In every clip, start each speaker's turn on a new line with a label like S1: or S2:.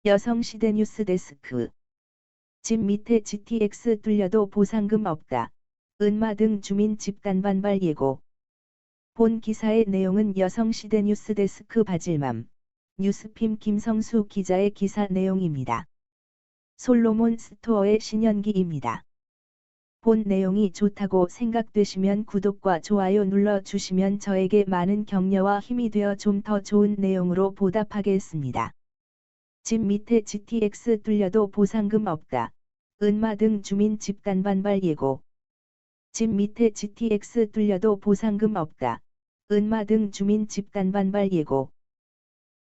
S1: 여성시대 뉴스데스크. 집 밑에 GTX 뚫려도 보상금 없다. 은마 등 주민 집단 반발 예고. 본 기사의 내용은 여성시대 뉴스데스크 바질맘, 뉴스핌 김성수 기자의 기사 내용입니다. 솔로몬 스토어의 신현기입니다. 본 내용이 좋다고 생각되시면 구독과 좋아요 눌러주시면 저에게 많은 격려와 힘이 되어 좀 더 좋은 내용으로 보답하겠습니다. 집 밑에 GTX 뚫려도 보상금 없다. 은마 등 주민 집단 반발 예고. 집 밑에 GTX 뚫려도 보상금 없다. 은마 등 주민 집단 반발 예고.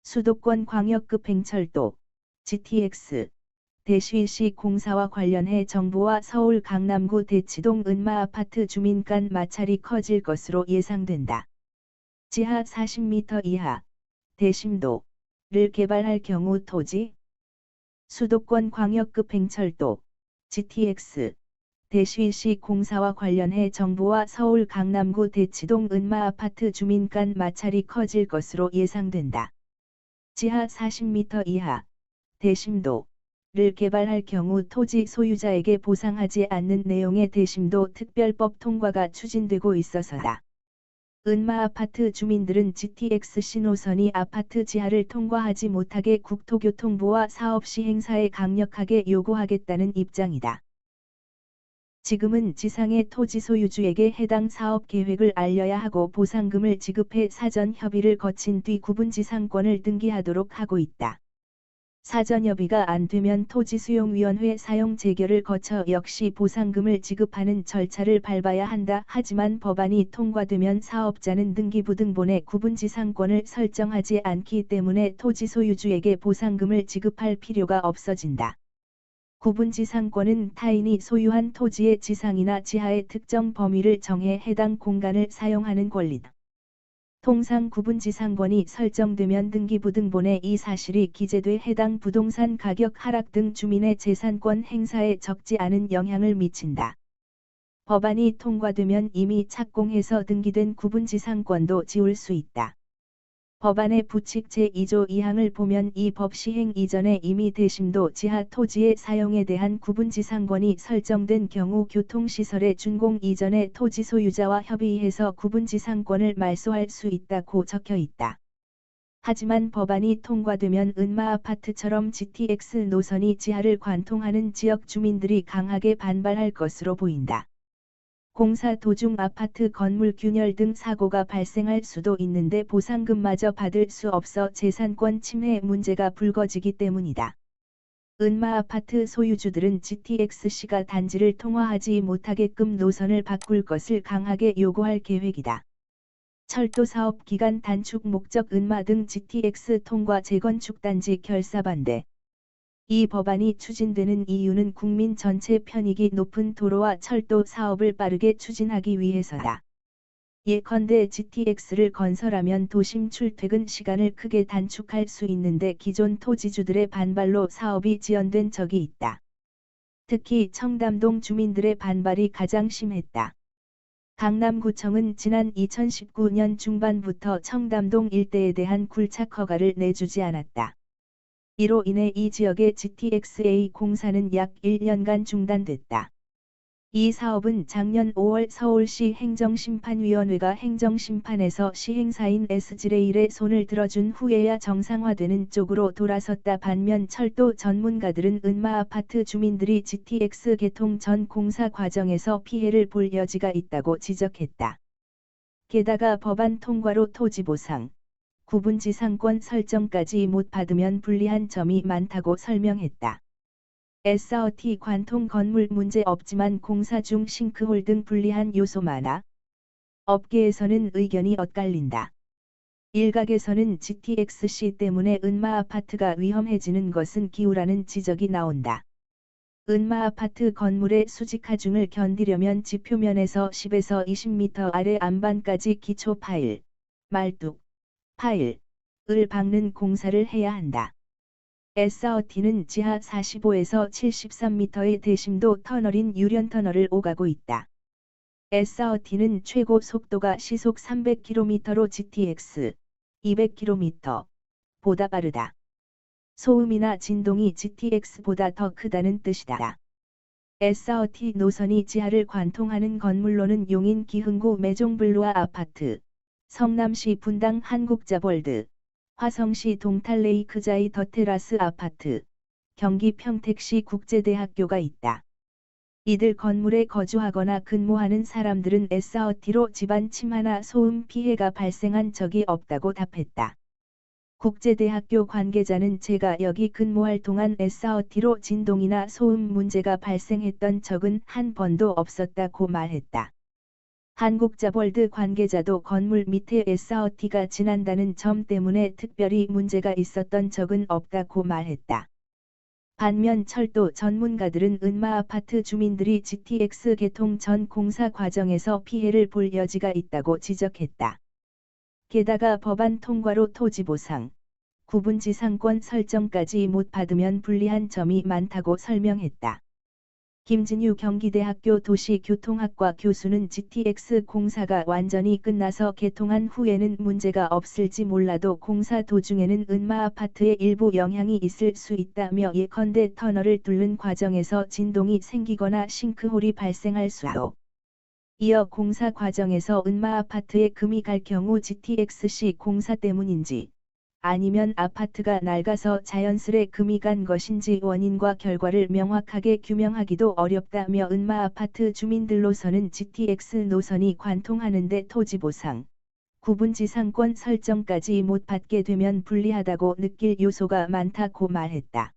S1: 수도권 광역급 행철도 GTX 대시시 공사와 관련해 정부와 서울 강남구 대치동 은마 아파트 주민 간 마찰이 커질 것으로 예상된다. 지하 40m 이하 대심도를 개발할 경우 토지 수도권 광역급 행철도 GTX 대시시 공사와 관련해 정부와 서울 강남구 대치동 은마 아파트 주민 간 마찰이 커질 것으로 예상된다. 지하 40m 이하 대심도를 개발할 경우 토지 소유자에게 보상하지 않는 내용의 대심도 특별법 통과가 추진되고 있어서다. 은마 아파트 주민들은 GTX 신호선이 아파트 지하를 통과하지 못하게 국토교통부와 사업시행사에 강력하게 요구하겠다는 입장이다. 지금은 지상의 토지 소유주에게 해당 사업 계획을 알려야 하고 보상금을 지급해 사전 협의를 거친 뒤 구분지상권을 등기하도록 하고 있다. 사전 협의가 안 되면 토지수용위원회 사용 재결을 거쳐 역시 보상금을 지급하는 절차를 밟아야 한다. 하지만 법안이 통과되면 사업자는 등기부등본에 구분지상권을 설정하지 않기 때문에 토지 소유주에게 보상금을 지급할 필요가 없어진다. 구분지상권은 타인이 소유한 토지의 지상이나 지하의 특정 범위를 정해 해당 공간을 사용하는 권리다. 통상 구분지상권이 설정되면 등기부등본에 이 사실이 기재돼 해당 부동산 가격 하락 등 주민의 재산권 행사에 적지 않은 영향을 미친다. 법안이 통과되면 이미 착공해서 등기된 구분지상권도 지울 수 있다. 법안의 부칙 제2조 2항을 보면 이 법 시행 이전에 이미 대심도 지하 토지의 사용에 대한 구분지상권이 설정된 경우 교통시설의 준공 이전에 토지 소유자와 협의해서 구분지상권을 말소할 수 있다고 적혀 있다. 하지만 법안이 통과되면 은마 아파트처럼 GTX 노선이 지하를 관통하는 지역 주민들이 강하게 반발할 것으로 보인다. 공사 도중 아파트 건물 균열 등 사고가 발생할 수도 있는데 보상금마저 받을 수 없어 재산권 침해 문제가 불거지기 때문이다. 은마 아파트 소유주들은 GTX-C가 단지를 통화하지 못하게끔 노선을 바꿀 것을 강하게 요구할 계획이다. 철도 사업 기간 단축 목적 은마 등 GTX 통과 재건축 단지 결사 반대. 이 법안이 추진되는 이유는 국민 전체 편익이 높은 도로와 철도 사업을 빠르게 추진하기 위해서다. 예컨대 GTX를 건설하면 도심 출퇴근 시간을 크게 단축할 수 있는데 기존 토지주들의 반발로 사업이 지연된 적이 있다. 특히 청담동 주민들의 반발이 가장 심했다. 강남구청은 지난 2019년 중반부터 청담동 일대에 대한 굴착 허가를 내주지 않았다. 이로 인해 이 지역의 GTX-A 공사는 약 1년간 중단됐다. 이 사업은 작년 5월 서울시 행정심판위원회가 행정심판에서 시행사인 SG레일의 손을 들어준 후에야 정상화되는 쪽으로 돌아섰다. 반면 철도 전문가들은 은마 아파트 주민들이 GTX 개통 전 공사 과정에서 피해를 볼 여지가 있다고 지적했다. 게다가 법안 통과로 토지보상, 구분지상권 설정까지 못 받으면 불리한 점이 많다고 설명했다. SRT 관통 건물 문제 없지만 공사 중 싱크홀 등 불리한 요소 많아 업계에서는 의견이 엇갈린다. 일각에서는 GTX-C 때문에 은마 아파트가 위험해지는 것은 기우라는 지적이 나온다. 은마 아파트 건물의 수직 하중을 견디려면 지표면에서 10에서 20m 아래 안반까지 기초 파일, 말뚝, 파일을 박는 공사를 해야 한다. SRT는 지하 45에서 73m의 대심도 터널인 유련터널을 오가고 있다. SRT는 최고 속도가 시속 300km로 GTX 200km 보다 빠르다. 소음이나 진동이 GTX보다 더 크다는 뜻이다. S30 노선이 지하를 관통하는 건물로는 용인 기흥구 매종블루아 아파트, 성남시 분당 한국자볼드, 화성시 동탈레이크자이 더테라스 아파트, 경기 평택시 국제대학교가 있다. 이들 건물에 거주하거나 근무하는 사람들은 S30로 집안 침하나 소음 피해가 발생한 적이 없다고 답했다. 국제대학교 관계자는 제가 여기 근무할 동안 S30로 진동이나 소음 문제가 발생했던 적은 한 번도 없었다고 말했다. 한국자볼드 관계자도 건물 밑에 S30가 지난다는 점 때문에 특별히 문제가 있었던 적은 없다고 말했다. 반면 철도 전문가들은 은마아파트 주민들이 GTX 개통 전 공사 과정에서 피해를 볼 여지가 있다고 지적했다. 게다가 법안 통과로 토지 보상, 구분 지상권 설정까지 못 받으면 불리한 점이 많다고 설명했다. 김진유 경기대학교 도시교통학과 교수는 GTX 공사가 완전히 끝나서 개통한 후에는 문제가 없을지 몰라도 공사 도중에는 은마아파트에 일부 영향이 있을 수 있다며 예컨대 터널을 뚫는 과정에서 진동이 생기거나 싱크홀이 발생할 수도. 이어 공사 과정에서 은마아파트에 금이 갈 경우 GTX-C 공사 때문인지 아니면 아파트가 낡아서 자연스레 금이 간 것인지 원인과 결과를 명확하게 규명하기도 어렵다며 은마아파트 주민들로서는 GTX 노선이 관통하는데 토지 보상, 구분 지상권 설정까지 못 받게 되면 불리하다고 느낄 요소가 많다고 말했다.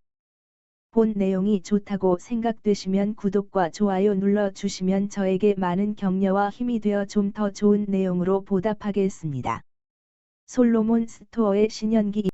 S1: 본 내용이 좋다고 생각되시면 구독과 좋아요 눌러주시면 저에게 많은 격려와 힘이 되어 좀 더 좋은 내용으로 보답하겠습니다. 솔로몬 스토어의 신현기